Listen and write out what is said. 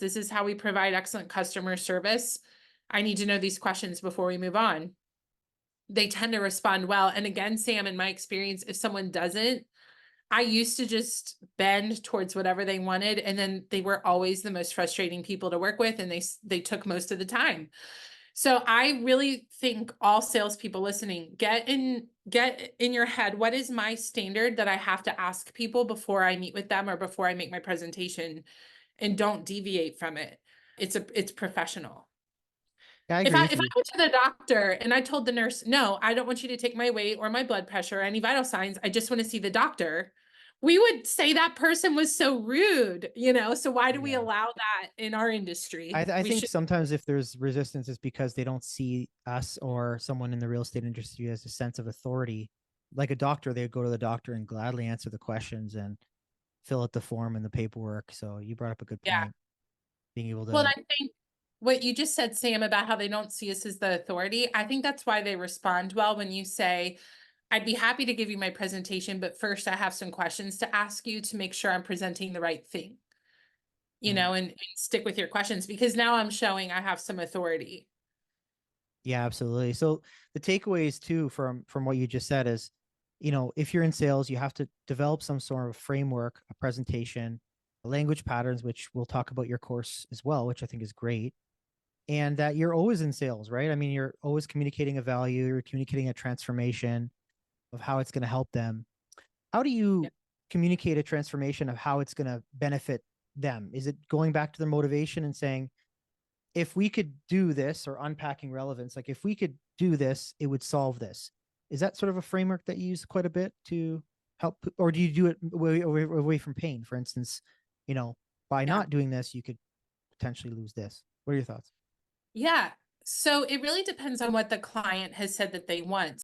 This is how we provide excellent customer service. I need to know these questions before we move on. They tend to respond well. And again, Sam, in my experience, if someone doesn't, I used to just bend towards whatever they wanted, and then they were always the most frustrating people to work with, and they took most of the time. So I really think all salespeople listening, get in your head, what is my standard that I have to ask people before I meet with them or before I make my presentation, and don't deviate from it. It's professional. Yeah, I If agree I with if I you. went to the doctor and I told the nurse, "No, I don't want you to take my weight or my blood pressure or any vital signs. I just want to see the doctor." We would say that person was so rude, you know? So why do we Yeah. allow that in our industry? I We think should. sometimes if there's resistance, it's because they don't see us or someone in the real estate industry as a sense of authority. Like a doctor, they go to the doctor and gladly answer the questions and fill out the form and the paperwork. So you brought up a good Yeah. point. Being able Well, to, I think what you just said, Sam, about how they don't see us as the authority, I think that's why they respond well when you say, "I'd be happy to give you my presentation, but first I have some questions to ask you to make sure I'm presenting the right thing." mm, And stick with your questions, because now I'm showing I have some authority. yeah, absolutely. So the takeaways too from what you just said is, if you're in sales, you have to develop some sort of framework, a presentation, language patterns, which we'll talk about your course as well, which I think is great. And that you're always in sales, right? I mean, you're always communicating a value, you're communicating a transformation of how it's going to help them. How do Yeah. you communicate a transformation of how it's going to benefit them? Is it going back to their motivation and saying, if we could do this, or unpacking relevance, like if we could do this, it would solve this? Is that sort of a framework that you use quite a bit to help, or do you do it away from pain? For instance, you know, by Yeah. not doing this, you could potentially lose this. What are your thoughts? Yeah. So it really depends on what the client has said that they want.